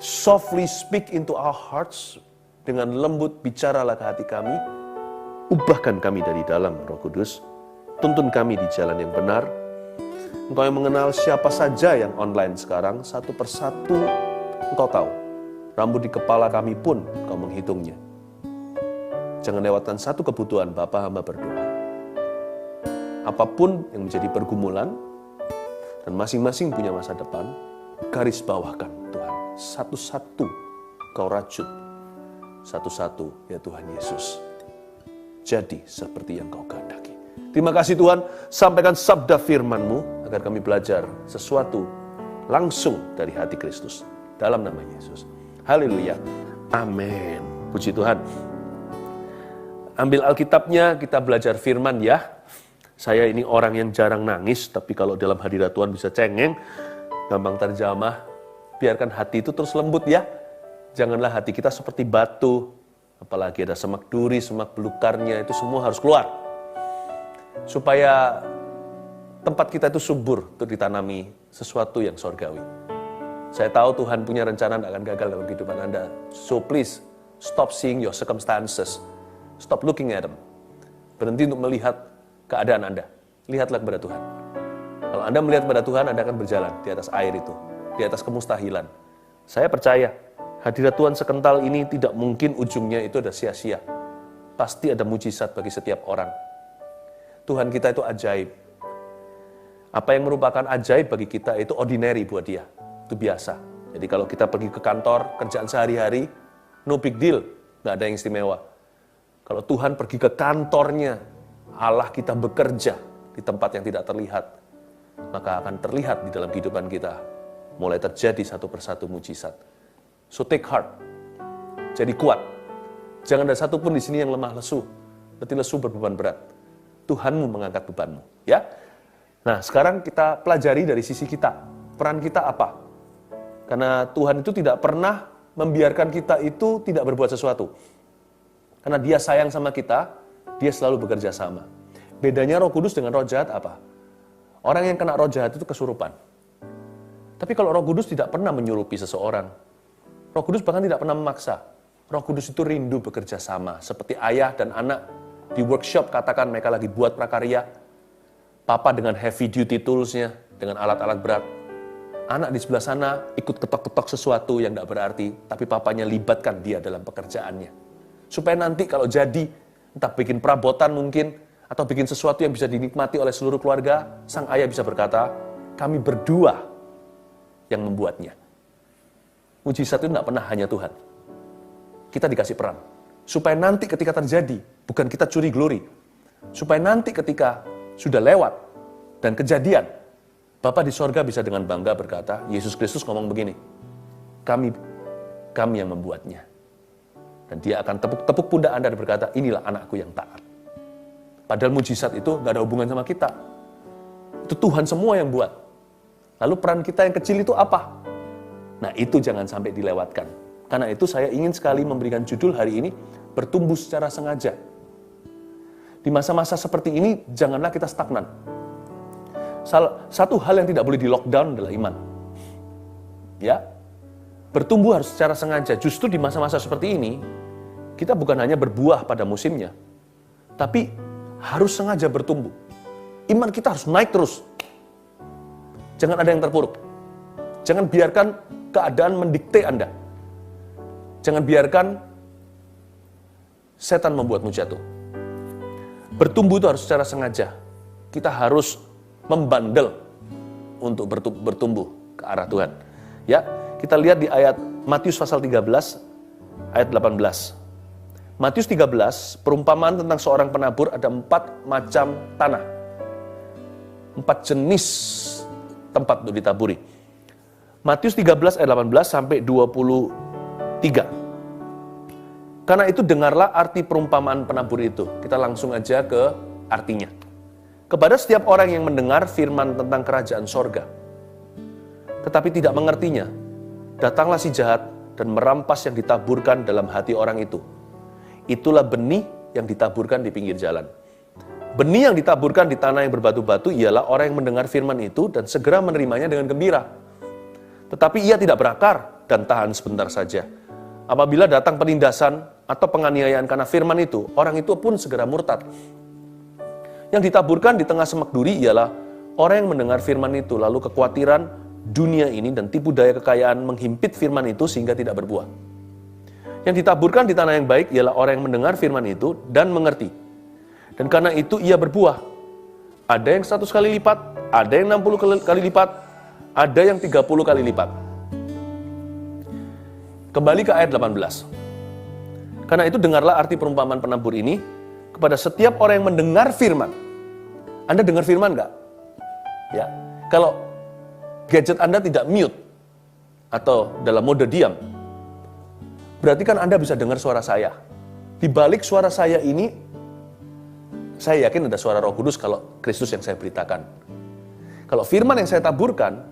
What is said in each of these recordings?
Softly speak into our hearts. Dengan lembut bicaralah ke hati kami. Ubahkan kami dari dalam, Roh Kudus. Tuntun kami di jalan yang benar. Engkau yang mengenal siapa saja yang online sekarang, satu persatu Engkau tahu. Rambut di kepala kami pun Engkau menghitungnya. Jangan lewatkan satu kebutuhan Bapa, hamba berdoa. Apapun yang menjadi pergumulan, dan masing-masing punya masa depan, garis bawahkan Tuhan. Satu-satu Kau rajut. Satu-satu ya Tuhan Yesus. Jadi seperti yang Kau kehendaki. Terima kasih Tuhan, sampaikan sabda firman-Mu agar kami belajar sesuatu langsung dari hati Kristus. Dalam nama Yesus. Haleluya. Amin. Puji Tuhan. Ambil Alkitabnya, kita belajar firman ya. Saya ini orang yang jarang nangis, tapi kalau dalam hadirat Tuhan bisa cengeng, gampang terjamah. Biarkan hati itu terus lembut ya. Janganlah hati kita seperti batu. Apalagi ada semak duri, semak belukarnya, itu semua harus keluar. Supaya tempat kita itu subur untuk ditanami sesuatu yang sorgawi. Saya tahu Tuhan punya rencana tidak akan gagal dalam kehidupan Anda. So please, stop seeing your circumstances. Stop looking at them. Berhenti untuk melihat keadaan Anda. Lihatlah kepada Tuhan. Kalau Anda melihat kepada Tuhan, Anda akan berjalan di atas air itu. Di atas kemustahilan. Saya percaya, hadirat Tuhan sekental ini tidak mungkin ujungnya itu ada sia-sia. Pasti ada mujizat bagi setiap orang. Tuhan kita itu ajaib. Apa yang merupakan ajaib bagi kita itu ordinary buat dia. Itu biasa. Jadi kalau kita pergi ke kantor, kerjaan sehari-hari, no big deal. Nggak ada yang istimewa. Kalau Tuhan pergi ke kantornya, Allah kita bekerja di tempat yang tidak terlihat, maka akan terlihat di dalam kehidupan kita. Mulai terjadi satu persatu mujizat. So take heart. Jadi kuat. Jangan ada satupun di sini yang lemah lesu. Berarti lesu berbeban berat. Tuhanmu mengangkat bebanmu. Ya. Nah sekarang kita pelajari dari sisi kita. Peran kita apa? Karena Tuhan itu tidak pernah membiarkan kita itu tidak berbuat sesuatu. Karena Dia sayang sama kita, Dia selalu bekerja sama. Bedanya Roh Kudus dengan roh jahat apa? Orang yang kena roh jahat itu kesurupan. Tapi kalau Roh Kudus tidak pernah menyurupi seseorang. Roh Kudus bahkan tidak pernah memaksa. Roh Kudus itu rindu bekerja sama. Seperti ayah dan anak di workshop, katakan mereka lagi buat prakarya. Papa dengan heavy duty toolsnya, dengan alat-alat berat. Anak di sebelah sana ikut ketok-ketok sesuatu yang tidak berarti, tapi papanya libatkan dia dalam pekerjaannya. Supaya nanti kalau jadi, entah bikin perabotan mungkin, atau bikin sesuatu yang bisa dinikmati oleh seluruh keluarga, sang ayah bisa berkata, kami berdua yang membuatnya. Mujizat itu tidak pernah hanya Tuhan. Kita dikasih peran. Supaya nanti ketika terjadi, bukan kita curi glory. Supaya nanti ketika sudah lewat dan kejadian, Bapa di sorga bisa dengan bangga berkata, Yesus Kristus ngomong begini, kami yang membuatnya. Dan dia akan tepuk pundak Anda dan berkata, inilah anakku yang taat. Padahal mujizat itu gak ada hubungan sama kita. Itu Tuhan semua yang buat. Lalu peran kita yang kecil itu apa? Nah itu jangan sampai dilewatkan. Karena itu saya ingin sekali memberikan judul hari ini, bertumbuh secara sengaja. Di masa-masa seperti ini, janganlah kita stagnan. Satu hal yang tidak boleh di lockdown adalah iman. Ya, bertumbuh harus secara sengaja. Justru di masa-masa seperti ini, kita bukan hanya berbuah pada musimnya, tapi harus sengaja bertumbuh. Iman kita harus naik terus. Jangan ada yang terpuruk. Jangan biarkan keadaan mendikte Anda. Jangan biarkan setan membuatmu jatuh. Bertumbuh itu harus secara sengaja. Kita harus membandel untuk bertumbuh ke arah Tuhan. Ya, kita lihat di ayat Matius pasal 13 ayat 18. Matius 13, perumpamaan tentang seorang penabur, ada 4 macam tanah. 4 jenis tempat untuk ditaburi. Matius 13 ayat 18 sampai 23. Karena itu dengarlah arti perumpamaan penabur itu. Kita langsung aja ke artinya. Kepada setiap orang yang mendengar firman tentang kerajaan sorga, tetapi tidak mengertinya, datanglah si jahat dan merampas yang ditaburkan dalam hati orang itu. Itulah benih yang ditaburkan di pinggir jalan. Benih yang ditaburkan di tanah yang berbatu-batu ialah orang yang mendengar firman itu dan segera menerimanya dengan gembira. Tetapi ia tidak berakar dan tahan sebentar saja. Apabila datang penindasan atau penganiayaan karena firman itu, orang itu pun segera murtad. Yang ditaburkan di tengah semak duri ialah orang yang mendengar firman itu, lalu kekhawatiran dunia ini dan tipu daya kekayaan menghimpit firman itu sehingga tidak berbuah. Yang ditaburkan di tanah yang baik ialah orang yang mendengar firman itu dan mengerti. Dan karena itu ia berbuah. Ada yang 100 kali lipat, ada yang 60 kali lipat, ada yang 30 kali lipat. Kembali ke ayat 18. Karena itu dengarlah arti perumpamaan penabur ini kepada setiap orang yang mendengar firman. Anda dengar firman nggak? Ya, kalau gadget Anda tidak mute atau dalam mode diam, berarti kan Anda bisa dengar suara saya. Di balik suara saya ini, saya yakin ada suara Roh Kudus kalau Kristus yang saya beritakan. Kalau firman yang saya taburkan,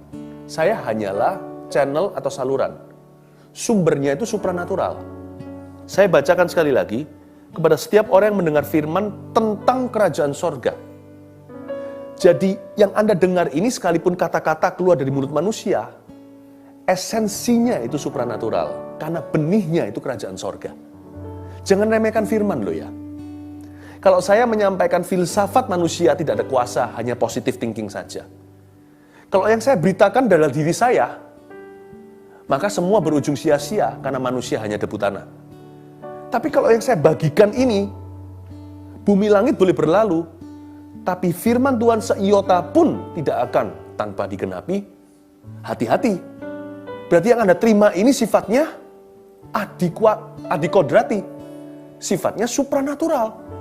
saya hanyalah channel atau saluran. Sumbernya itu supranatural. Saya bacakan sekali lagi, kepada setiap orang yang mendengar firman tentang kerajaan sorga. Jadi yang Anda dengar ini sekalipun kata-kata keluar dari mulut manusia, esensinya itu supranatural. Karena benihnya itu kerajaan sorga. Jangan remehkan firman loh ya. Kalau saya menyampaikan filsafat manusia tidak ada kuasa, hanya positive thinking saja. Kalau yang saya beritakan adalah diri saya, maka semua berujung sia-sia karena manusia hanya debu tanah. Tapi kalau yang saya bagikan ini, bumi langit boleh berlalu, tapi firman Tuhan seiota pun tidak akan tanpa digenapi. Hati-hati. Berarti yang Anda terima ini sifatnya adikodrati. Sifatnya supranatural.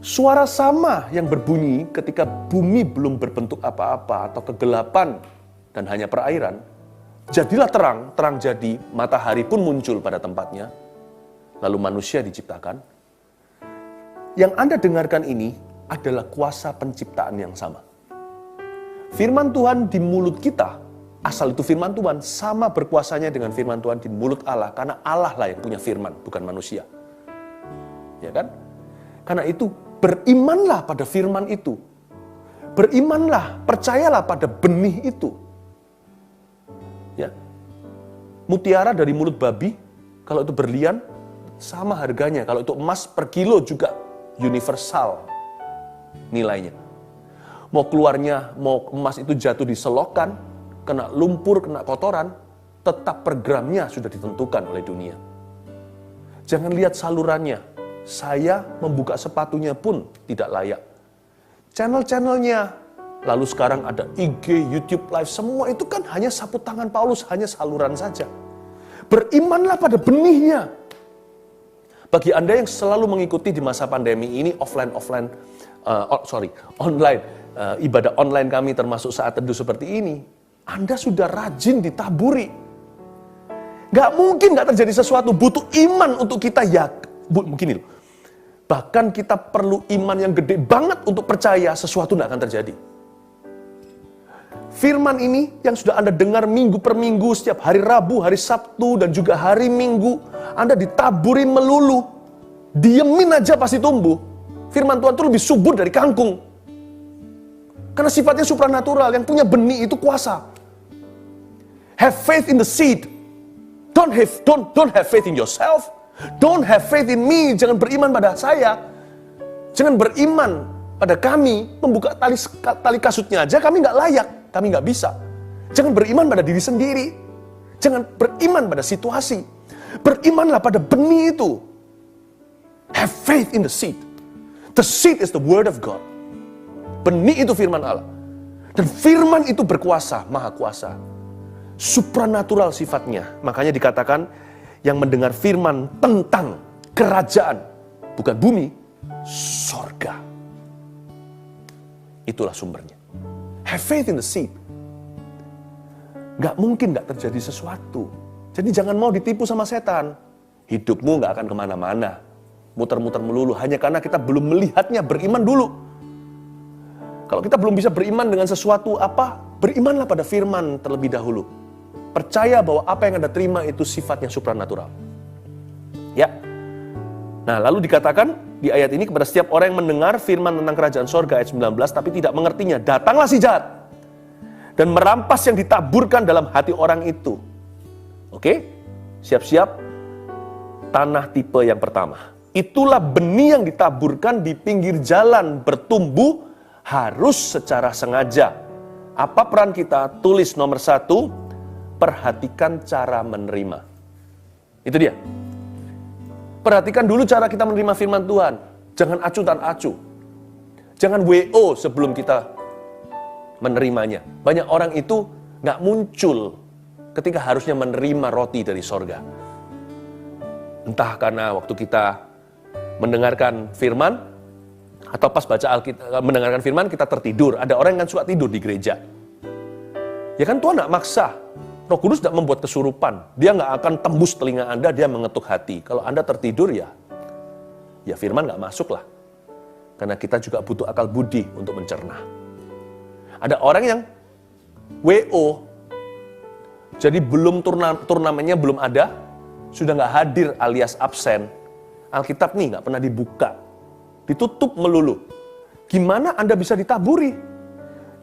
Suara sama yang berbunyi ketika bumi belum berbentuk apa-apa atau kegelapan dan hanya perairan. Jadilah terang, terang jadi, matahari pun muncul pada tempatnya. Lalu manusia diciptakan. Yang Anda dengarkan ini adalah kuasa penciptaan yang sama. Firman Tuhan di mulut kita, asal itu firman Tuhan, sama berkuasanya dengan firman Tuhan di mulut Allah. Karena Allah lah yang punya firman, bukan manusia. Ya kan? Karena itu, berimanlah pada firman itu. Berimanlah, percayalah pada benih itu. Ya. Mutiara dari mulut babi, kalau itu berlian, sama harganya. Kalau itu emas per kilo juga universal nilainya. Mau keluarnya, mau emas itu jatuh di selokan, kena lumpur, kena kotoran, tetap per gramnya sudah ditentukan oleh dunia. Jangan lihat salurannya. Saya membuka sepatunya pun tidak layak. Channel-channelnya, lalu sekarang ada IG, YouTube Live, semua itu kan hanya sapu tangan Paulus, hanya saluran saja. Berimanlah pada benihnya. Bagi Anda yang selalu mengikuti di masa pandemi ini online, ibadah online kami termasuk saat teduh seperti ini, Anda sudah rajin ditaburi. Gak mungkin gak terjadi sesuatu, butuh iman untuk kita begini loh. Bahkan kita perlu iman yang gede banget untuk percaya sesuatu gak akan terjadi. Firman ini yang sudah Anda dengar minggu per minggu, setiap hari Rabu, hari Sabtu, dan juga hari Minggu, Anda ditaburi melulu. Diemin aja pasti tumbuh. Firman Tuhan itu lebih subur dari kangkung. Karena sifatnya supranatural, yang punya benih itu kuasa. Have faith in the seed. Don't have faith in yourself. Don't have faith in me. Jangan beriman pada saya. Jangan beriman pada kami. Membuka tali kasutnya aja kami nggak layak. Kami nggak bisa. Jangan beriman pada diri sendiri. Jangan beriman pada situasi. Berimanlah pada benih itu. Have faith in the seed. The seed is the word of God. Benih itu firman Allah. Dan firman itu berkuasa, maha kuasa. Supranatural sifatnya. Makanya dikatakan yang mendengar firman tentang kerajaan. Bukan bumi, sorga. Itulah sumbernya. Have faith in the seed. Gak mungkin gak terjadi sesuatu. Jadi jangan mau ditipu sama setan. Hidupmu gak akan kemana-mana. Muter-muter melulu. Hanya karena kita belum melihatnya, beriman dulu. Kalau kita belum bisa beriman dengan sesuatu apa, berimanlah pada firman terlebih dahulu. Percaya bahwa apa yang Anda terima itu sifatnya supranatural. Ya. Nah, lalu dikatakan di ayat ini kepada setiap orang yang mendengar firman tentang kerajaan sorga ayat 19 tapi tidak mengertinya, datanglah si jahat dan merampas yang ditaburkan dalam hati orang itu. Oke? Siap-siap. Tanah tipe yang pertama. Itulah benih yang ditaburkan di pinggir jalan, bertumbuh harus secara sengaja. Apa peran kita? Tulis nomor 1, perhatikan cara menerima. Itu dia. Perhatikan dulu cara kita menerima firman Tuhan. Jangan acuh dan acuh. Jangan WO sebelum kita menerimanya. Banyak orang itu nggak muncul ketika harusnya menerima roti dari sorga. Entah karena waktu kita mendengarkan firman, atau pas baca Alkitab, mendengarkan firman kita tertidur. Ada orang yang kan suka tidur di gereja. Ya kan Tuhan nggak maksa. Roh Kudus tidak membuat kesurupan. Dia nggak akan tembus telinga Anda, dia mengetuk hati. Kalau Anda tertidur ya firman nggak masuk lah. Karena kita juga butuh akal budi untuk mencerna. Ada orang yang WO, jadi belum turnamennya belum ada, sudah nggak hadir alias absen. Alkitab nih nggak pernah dibuka, ditutup melulu. Gimana Anda bisa ditaburi?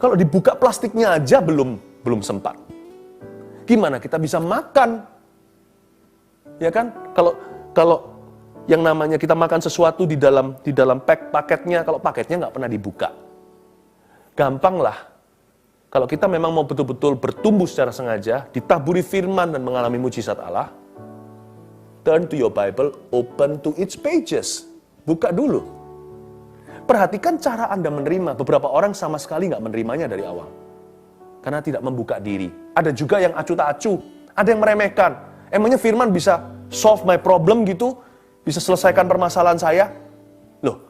Kalau dibuka plastiknya aja belum sempat. Gimana kita bisa makan? Ya kan? Kalau yang namanya kita makan sesuatu di dalam paketnya, kalau paketnya nggak pernah dibuka. Gampang lah. Kalau kita memang mau betul-betul bertumbuh secara sengaja, ditaburi firman dan mengalami mujizat Allah, turn to your Bible, open to its pages. Buka dulu. Perhatikan cara Anda menerima. Beberapa orang sama sekali nggak menerimanya dari awal. Karena tidak membuka diri. Ada juga yang acuh tak acuh. Ada yang meremehkan. Emangnya firman bisa solve my problem gitu? Bisa selesaikan permasalahan saya? Loh,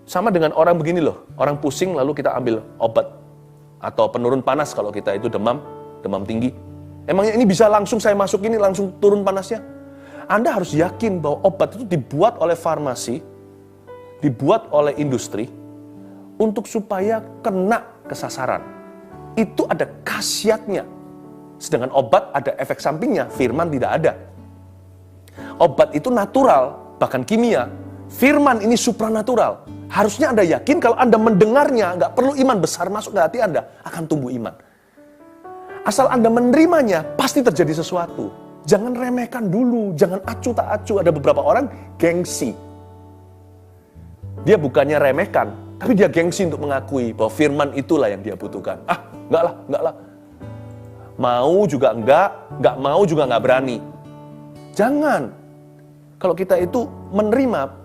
sama dengan orang begini loh. Orang pusing lalu kita ambil obat. Atau penurun panas kalau kita itu demam tinggi. Emangnya ini bisa langsung saya masuk ini langsung turun panasnya? Anda harus yakin bahwa obat itu dibuat oleh farmasi, dibuat oleh industri, untuk supaya kena kesasaran. Itu ada khasiatnya. Sedangkan obat ada efek sampingnya, firman tidak ada. Obat itu natural, bahkan kimia. Firman ini supranatural. Harusnya Anda yakin kalau Anda mendengarnya, nggak perlu iman besar masuk ke hati Anda, akan tumbuh iman. Asal Anda menerimanya, pasti terjadi sesuatu. Jangan remehkan dulu, jangan acuh tak acuh. Ada beberapa orang gengsi. Dia bukannya remehkan, tapi dia gengsi untuk mengakui bahwa firman itulah yang dia butuhkan. Enggak lah. Mau juga enggak mau juga enggak berani. Jangan. Kalau kita itu menerima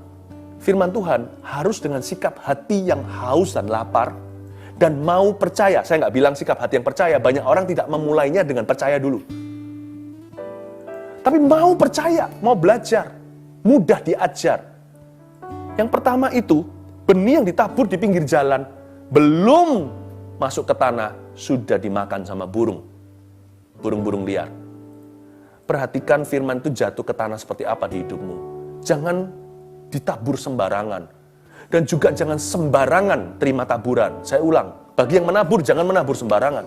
firman Tuhan, harus dengan sikap hati yang haus dan lapar, dan mau percaya. Saya nggak bilang sikap hati yang percaya, banyak orang tidak memulainya dengan percaya dulu. Tapi mau percaya, mau belajar, mudah diajar. Yang pertama itu, benih yang ditabur di pinggir jalan, belum masuk ke tanah, sudah dimakan sama burung-burung liar. Perhatikan firman itu jatuh ke tanah seperti apa di hidupmu. Jangan ditabur sembarangan. Dan juga jangan sembarangan terima taburan. Saya ulang, bagi yang menabur, jangan menabur sembarangan.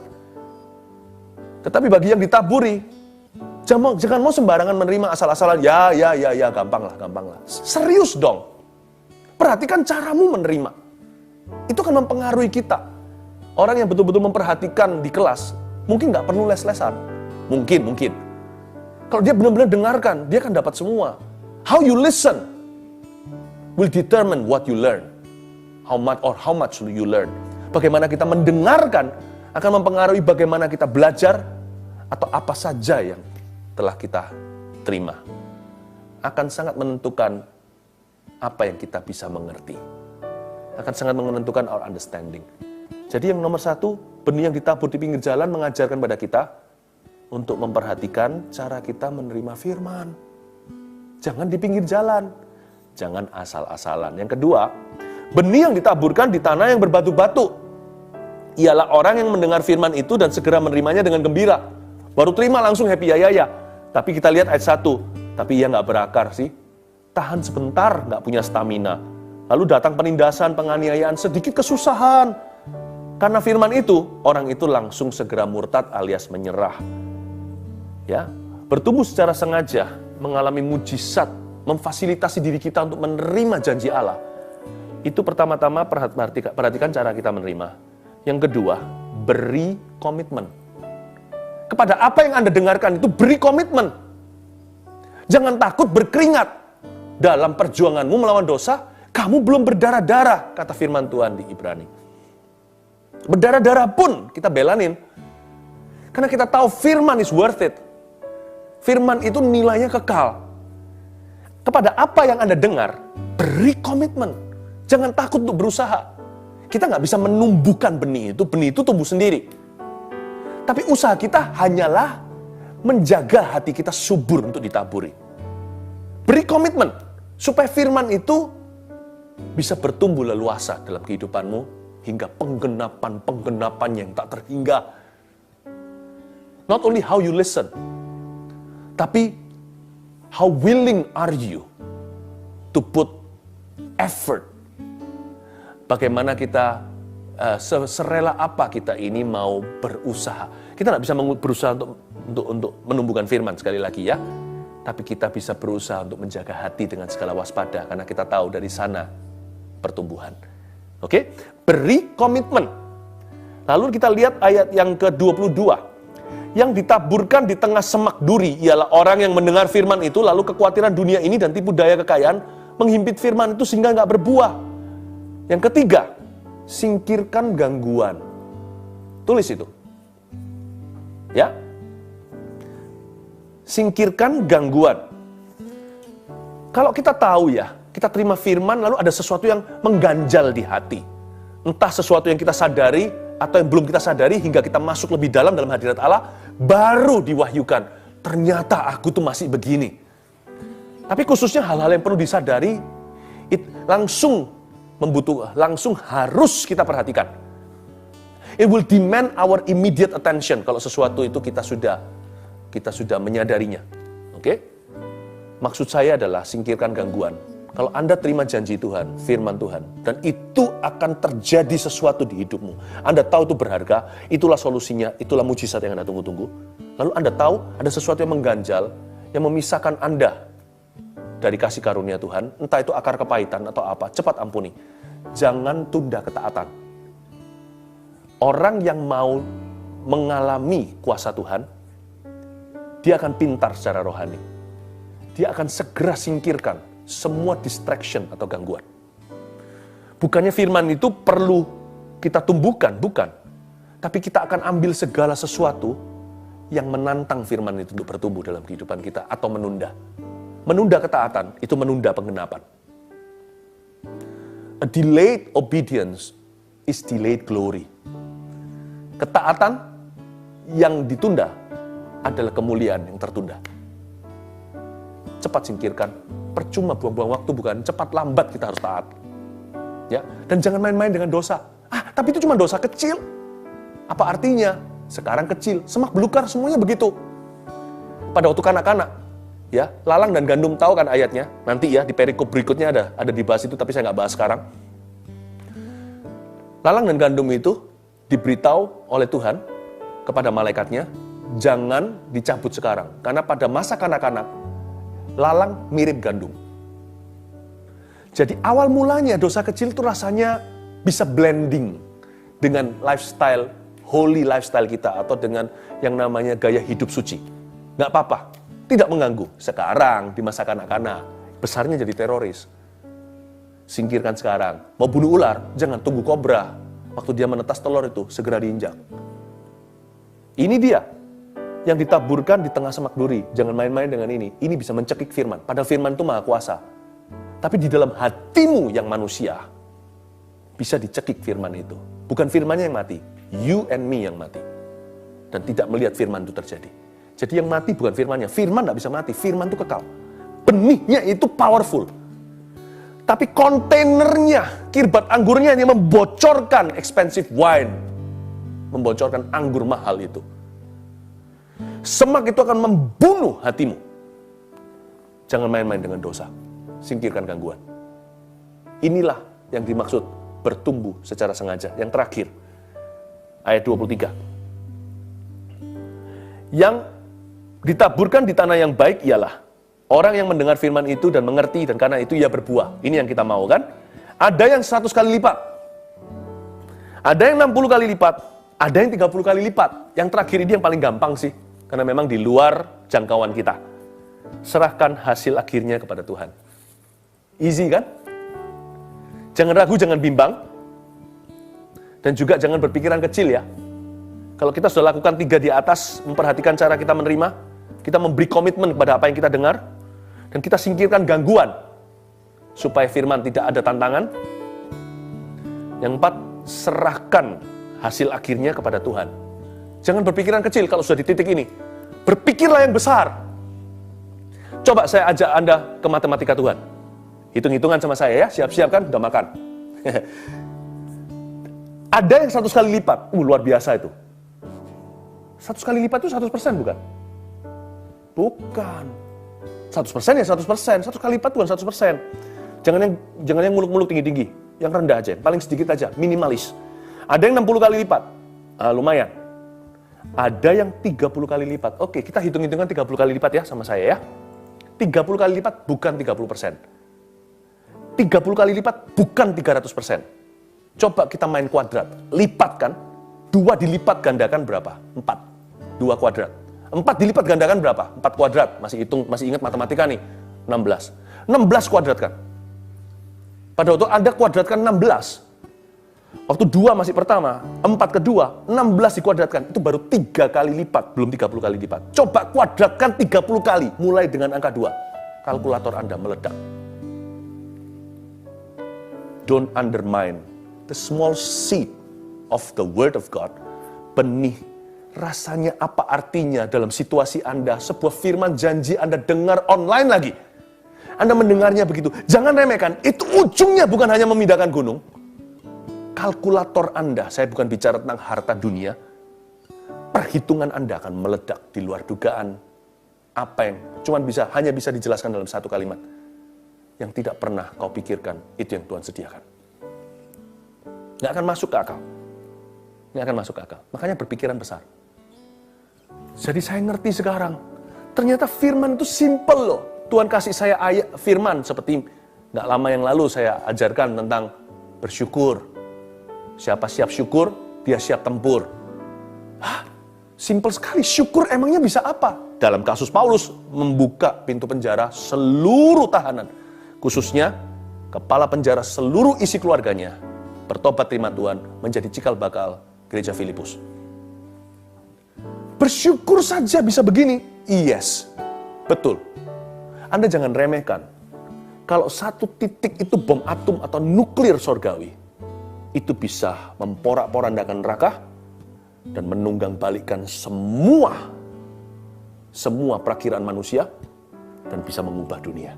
Tetapi bagi yang ditaburi, jangan mau sembarangan menerima asal-asalan. Ya, gampang lah. Serius dong. Perhatikan caramu menerima. Itu akan mempengaruhi kita. Orang yang betul-betul memperhatikan di kelas, mungkin nggak perlu les-lesan. Mungkin. Kalau dia benar-benar dengarkan, dia akan dapat semua. How you listen will determine what you learn. How much you learn. Bagaimana kita mendengarkan akan mempengaruhi bagaimana kita belajar atau apa saja yang telah kita terima. Akan sangat menentukan apa yang kita bisa mengerti. Akan sangat menentukan our understanding. Jadi yang nomor 1, benih yang ditabur di pinggir jalan mengajarkan pada kita untuk memperhatikan cara kita menerima firman. Jangan di pinggir jalan. Jangan asal-asalan. Yang kedua, benih yang ditaburkan di tanah yang berbatu-batu. Ialah orang yang mendengar firman itu dan segera menerimanya dengan gembira. Baru terima langsung happy ya. Tapi kita lihat ayat 1. Tapi ia nggak berakar sih. Tahan sebentar, nggak punya stamina. Lalu datang penindasan, penganiayaan, sedikit kesusahan. Karena firman itu, orang itu langsung segera murtad alias menyerah. Ya, bertumbuh secara sengaja, mengalami mujizat, memfasilitasi diri kita untuk menerima janji Allah. Itu pertama-tama perhatikan cara kita menerima. Yang kedua, beri komitmen. kepada apa yang Anda dengarkan itu beri komitmen. Jangan takut berkeringat. Dalam perjuanganmu melawan dosa, kamu belum berdarah-darah, kata firman Tuhan di Ibrani. Berdarah-darah pun kita belanin. Karena kita tahu firman is worth it. Firman itu nilainya kekal. Kepada apa yang Anda dengar, beri komitmen. Jangan takut untuk berusaha. Kita nggak bisa menumbuhkan benih itu tumbuh sendiri. Tapi usaha kita hanyalah menjaga hati kita subur untuk ditaburi. Beri komitmen, supaya firman itu bisa bertumbuh leluasa dalam kehidupanmu, hingga penggenapan yang tak terhingga. Not only how you listen, tapi how willing are you to put effort. Bagaimana kita, serela apa kita ini mau berusaha. Kita nggak bisa berusaha untuk menumbuhkan firman sekali lagi ya. Tapi kita bisa berusaha untuk menjaga hati dengan segala waspada. Karena kita tahu dari sana pertumbuhan. Oke? Beri komitmen. Lalu kita lihat ayat yang ke-22. Yang ditaburkan di tengah semak duri ialah orang yang mendengar firman itu, lalu kekhawatiran dunia ini dan tipu daya kekayaan menghimpit firman itu sehingga nggak berbuah. Yang ketiga, singkirkan gangguan. Tulis itu. Ya. Singkirkan gangguan. Kalau kita tahu ya, kita terima firman lalu ada sesuatu yang mengganjal di hati. Entah sesuatu yang kita sadari atau yang belum kita sadari hingga kita masuk lebih dalam hadirat Allah, baru diwahyukan. Ternyata aku tuh masih begini. Tapi khususnya hal-hal yang perlu disadari, langsung harus kita perhatikan. It will demand our immediate attention kalau sesuatu itu kita sudah menyadarinya. Oke? Maksud saya adalah singkirkan gangguan. Kalau Anda terima janji Tuhan, firman Tuhan, dan itu akan terjadi sesuatu di hidupmu. Anda tahu itu berharga, itulah solusinya, itulah mujizat yang Anda tunggu-tunggu. Lalu Anda tahu ada sesuatu yang mengganjal, yang memisahkan Anda dari kasih karunia Tuhan, entah itu akar kepahitan atau apa, cepat ampuni. Jangan tunda ketaatan. Orang yang mau mengalami kuasa Tuhan, dia akan pintar secara rohani. Dia akan segera singkirkan semua distraction atau gangguan. Bukannya firman itu perlu kita tumbuhkan, bukan. Tapi kita akan ambil segala sesuatu yang menantang firman itu untuk bertumbuh dalam kehidupan kita atau menunda. Menunda ketaatan, itu menunda penggenapan. A delayed obedience is delayed glory. Ketaatan yang ditunda adalah kemuliaan yang tertunda. Cepat singkirkan, percuma buang-buang waktu, bukan cepat lambat kita harus taat. Ya, dan jangan main-main dengan dosa. Tapi itu cuma dosa kecil. Apa artinya? Sekarang kecil, semak belukar semuanya begitu. Pada waktu kanak-kanak, ya, lalang dan gandum, tahu kan ayatnya? Nanti ya di perikop berikutnya ada dibahas itu, tapi saya nggak bahas sekarang. Lalang dan gandum itu diberitahu oleh Tuhan kepada malaikatnya, jangan dicabut sekarang. Karena pada masa kanak-kanak, lalang mirip gandum. Jadi awal mulanya dosa kecil itu rasanya bisa blending dengan lifestyle, holy lifestyle kita, atau dengan yang namanya gaya hidup suci. Nggak apa-apa. Tidak mengganggu. Sekarang, di masa kanak-kanak, besarnya jadi teroris. Singkirkan sekarang. Mau bunuh ular, jangan tunggu kobra. Waktu dia menetas telur itu, segera diinjak. Ini dia, yang ditaburkan di tengah semak duri. Jangan main-main dengan ini. Ini bisa mencekik firman. Padahal firman itu maha kuasa. Tapi di dalam hatimu yang manusia, bisa dicekik firman itu. Bukan firmannya yang mati, you and me yang mati. Dan tidak melihat firman itu terjadi. Jadi yang mati bukan firmannya. Firman tidak bisa mati. Firman itu kekal. Benihnya itu powerful. Tapi kontainernya, kirbat anggurnya yang membocorkan expensive wine. Membocorkan anggur mahal itu. Semak itu akan membunuh hatimu. Jangan main-main dengan dosa. Singkirkan gangguan. Inilah yang dimaksud bertumbuh secara sengaja. Yang terakhir, ayat 23. Yang ditaburkan di tanah yang baik ialah orang yang mendengar firman itu dan mengerti, dan karena itu ia berbuah. Ini yang kita mau kan? Ada yang 100 kali lipat. Ada yang 60 kali lipat. Ada yang 30 kali lipat. Yang terakhir ini yang paling gampang sih. Karena memang di luar jangkauan kita. Serahkan hasil akhirnya kepada Tuhan. Easy kan? Jangan ragu, jangan bimbang. Dan juga jangan berpikiran kecil ya. Kalau kita sudah lakukan 3 di atas, memperhatikan cara kita menerima, kita memberi komitmen kepada apa yang kita dengar, dan kita singkirkan gangguan, supaya firman tidak ada tantangan. Yang 4, serahkan hasil akhirnya kepada Tuhan. Jangan berpikiran kecil kalau sudah di titik ini. Berpikirlah yang besar. Coba saya ajak Anda ke matematika Tuhan. Hitung-hitungan sama saya ya, siap-siap kan, udah makan. Ada yang 100 kali lipat, luar biasa itu. 100 kali lipat itu 100% bukan? Bukan. 100% ya 100%, 100 kali lipat bukan 100%. Jangan yang muluk-muluk tinggi-tinggi, yang rendah aja, paling sedikit aja, minimalis. Ada yang 60 kali lipat, lumayan. Ada yang 30 kali lipat. Oke, kita hitung-hitungan 30 kali lipat ya sama saya ya. 30 kali lipat bukan 30%. 30 kali lipat bukan 300%. Coba kita main kuadrat, lipat kan? 2 dilipat gandakan berapa? 4. 2 kuadrat. 4 dilipat gandakan berapa? 4 kuadrat. Masih ingat matematika nih. 16. 16 kuadratkan. Pada waktu Anda kuadratkan 16, waktu 2 masih pertama, 4 kedua, 16 dikuadratkan, itu baru 3 kali lipat, belum 30 kali lipat. Coba kuadratkan 30 kali, mulai dengan angka 2. Kalkulator Anda meledak. Don't undermine the small seed of the word of God. Benih, rasanya apa artinya dalam situasi Anda, sebuah firman janji Anda dengar online lagi. Anda mendengarnya begitu, jangan remehkan, itu ujungnya bukan hanya memindahkan gunung. Kalkulator Anda, saya bukan bicara tentang harta dunia, perhitungan Anda akan meledak di luar dugaan. Apa yang hanya bisa dijelaskan dalam satu kalimat. Yang tidak pernah kau pikirkan, itu yang Tuhan sediakan. Nggak akan masuk ke akal. Nggak akan masuk ke akal. Makanya berpikiran besar. Jadi saya ngerti sekarang, ternyata firman itu simple loh. Tuhan kasih saya ayat firman, seperti nggak lama yang lalu saya ajarkan tentang bersyukur. Siapa siap syukur, dia siap tempur. Simple sekali, syukur emangnya bisa apa? Dalam kasus Paulus, membuka pintu penjara seluruh tahanan. Khususnya, kepala penjara seluruh isi keluarganya, bertobat terima Tuhan, menjadi cikal bakal gereja Filipus. Bersyukur saja bisa begini? Yes, betul. Anda jangan remehkan. Kalau satu titik itu bom atom atau nuklir sorgawi, itu bisa memporak-porandakan neraka dan menunggang balikkan semua perakiraan manusia dan bisa mengubah dunia.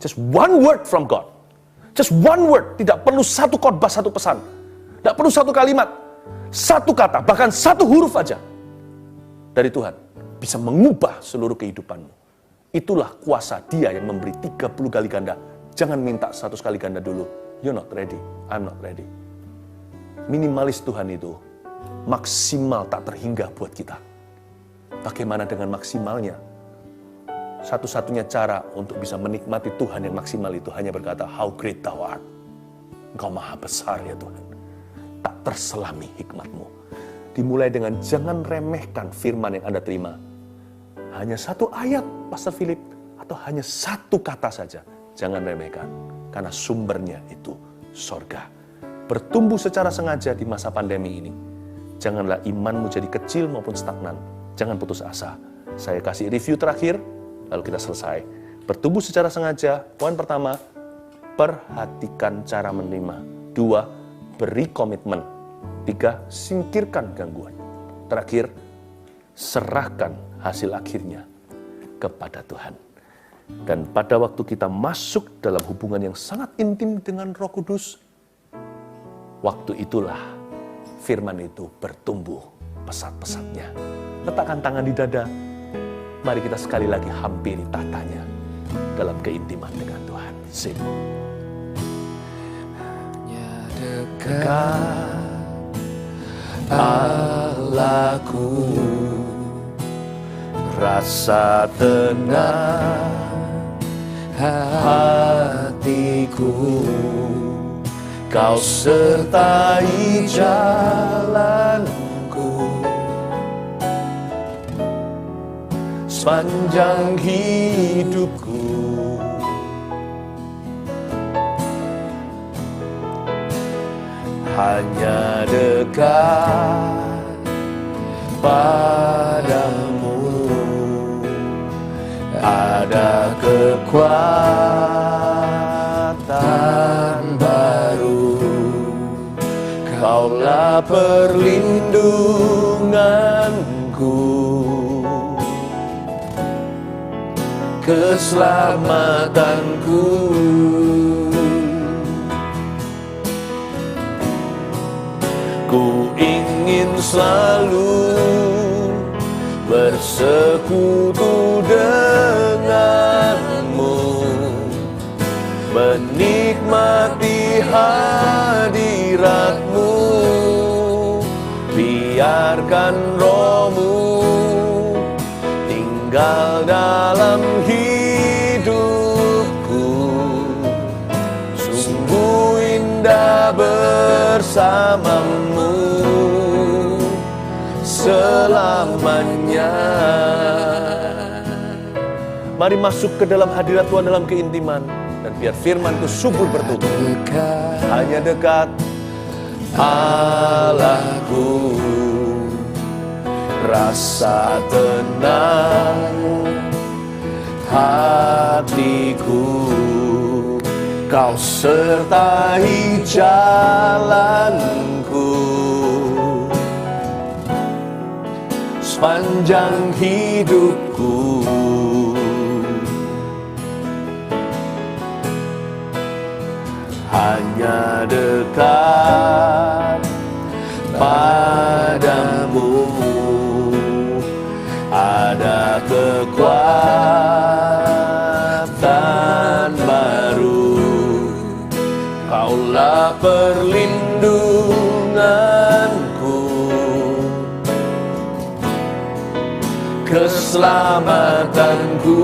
Just one word from God. Just one word. Tidak perlu satu khotbah, satu pesan. Tidak perlu satu kalimat. Satu kata, bahkan satu huruf aja dari Tuhan bisa mengubah seluruh kehidupanmu. Itulah kuasa Dia yang memberi 30 kali ganda. Jangan minta 100 kali ganda dulu. You're not ready. I'm not ready. Minimalis Tuhan itu maksimal tak terhingga buat kita. Bagaimana dengan maksimalnya? Satu-satunya cara untuk bisa menikmati Tuhan yang maksimal itu hanya berkata, how great thou art. Engkau maha besar ya Tuhan. Tak terselami hikmat-Mu. Dimulai dengan jangan remehkan firman yang Anda terima. Hanya satu ayat, Pastor Philip, atau hanya satu kata saja. Jangan remehkan, karena sumbernya itu sorga. Bertumbuh secara sengaja di masa pandemi ini. Janganlah imanmu jadi kecil maupun stagnan. Jangan putus asa. Saya kasih review terakhir, lalu kita selesai. Bertumbuh secara sengaja, poin pertama, perhatikan cara menerima. 2, beri komitmen. 3, singkirkan gangguan. Terakhir, serahkan hasil akhirnya kepada Tuhan. Dan pada waktu kita masuk dalam hubungan yang sangat intim dengan Roh Kudus, waktu itulah firman itu bertumbuh pesat-pesatnya. Letakkan tangan di dada. Mari kita sekali lagi hampiri tahtanya dalam keintiman dengan Tuhan. Sing. Hanya dekat Allahku, rasa tenang hatiku. Kau sertai jalan sepanjang hidupku. Hanya dekat padamu ada kekuatan baru. Kaulah perlindunganku, keselamatanku. Ku ingin selalu bersekutu denganmu, menikmati hadiratmu. Biarkan rohmu tinggal dalam hidupku. Sungguh indah bersamamu selamanya. Mari masuk ke dalam hadirat Tuhan dalam keintiman, dan biar firman itu subur bertumbuh. Hanya dekat Allahku, rasa tenang hatiku. Kau sertai jalanku sepanjang hidupku. Hanya dekat padamu ada kekuatan baru. Kaulah perlindunganku, keselamatanku.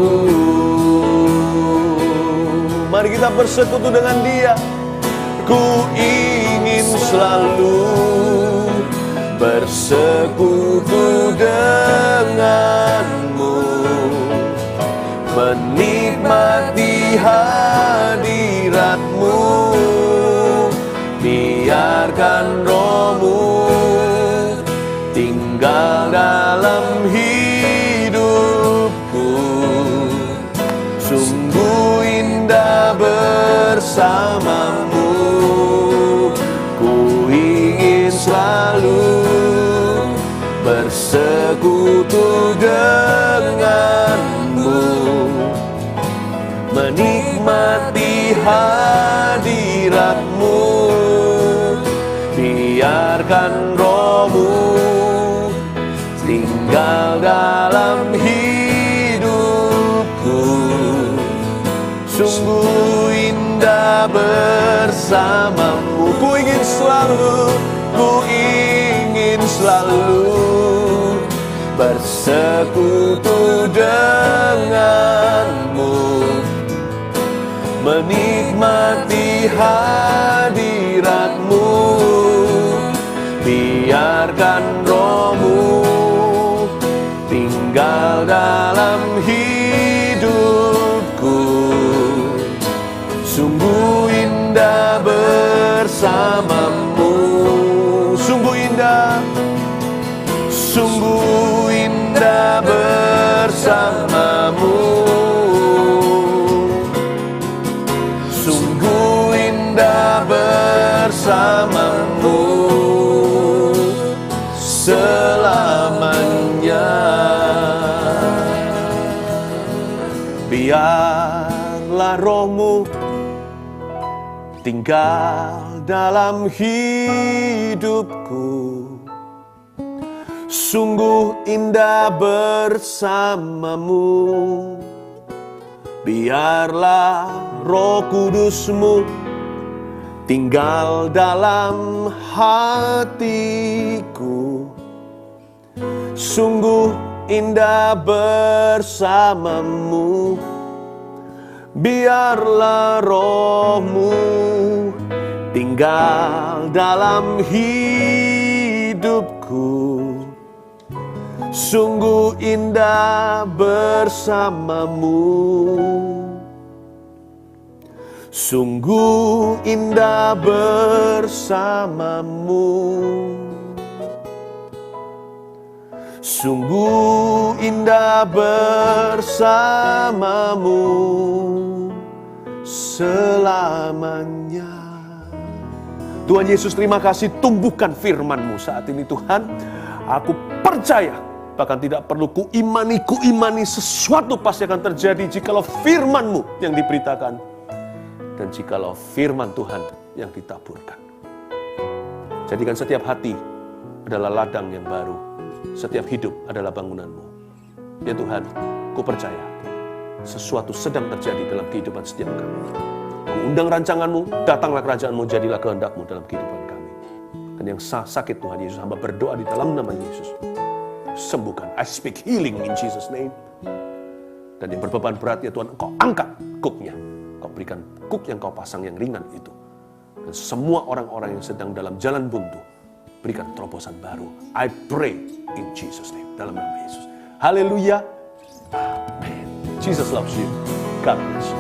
Mari kita bersekutu dengan Dia. Ku ingin selalu bersekutu denganmu, menikmati hadiratmu. Biarkan rohmu tinggal dalam hidupku. Sungguh indah bersamamu. Ku ingin selalu bersekutu denganmu, menikmati hadiratmu. Biarkan rohmu tinggal dalam hidupku. Sungguh indah bersamamu. Ku ingin selalu bersekutu denganmu, menikmati hadiratmu. Biarkan rohmu tinggal dalam hidupku. Sungguh indah bersamamu. Sungguh indah bersamamu. Sungguh indah bersamamu selamanya. Biarlah rohmu tinggal dalam hidupku. Sungguh indah bersamamu. Biarlah Roh Kudus-Mu tinggal dalam hatiku. Sungguh indah bersamamu. Biarlah Roh-Mu tinggal dalam hidupku. Sungguh indah bersamamu. Sungguh indah bersamamu. Sungguh indah bersamamu selamanya. Tuhan Yesus, terima kasih, tumbuhkan firman-Mu saat ini Tuhan. Aku percaya, bahkan tidak perlu kuimani sesuatu pasti akan terjadi jikalau firman-Mu yang diberitakan. Dan jikalau firman Tuhan yang ditaburkan. Jadikan setiap hati adalah ladang yang baru. Setiap hidup adalah bangunan-Mu. Ya Tuhan, ku percaya sesuatu sedang terjadi dalam kehidupan setiap kami. Ku undang rancangan-Mu, datanglah kerajaan-Mu, jadilah kehendak-Mu dalam kehidupan kami. Dan yang sakit Tuhan Yesus, hamba berdoa di dalam nama Yesus. Sembuhkan. I speak healing in Jesus' name. Dan yang berbeban berat ya Tuhan, Engkau angkat kuknya. Kau berikan kuk yang Kau pasang yang ringan itu. Dan semua orang-orang yang sedang dalam jalan buntu, berikan terobosan baru. I pray in Jesus' name. Dalam nama Yesus. Haleluya. Amen. Jesus loves you. God bless you.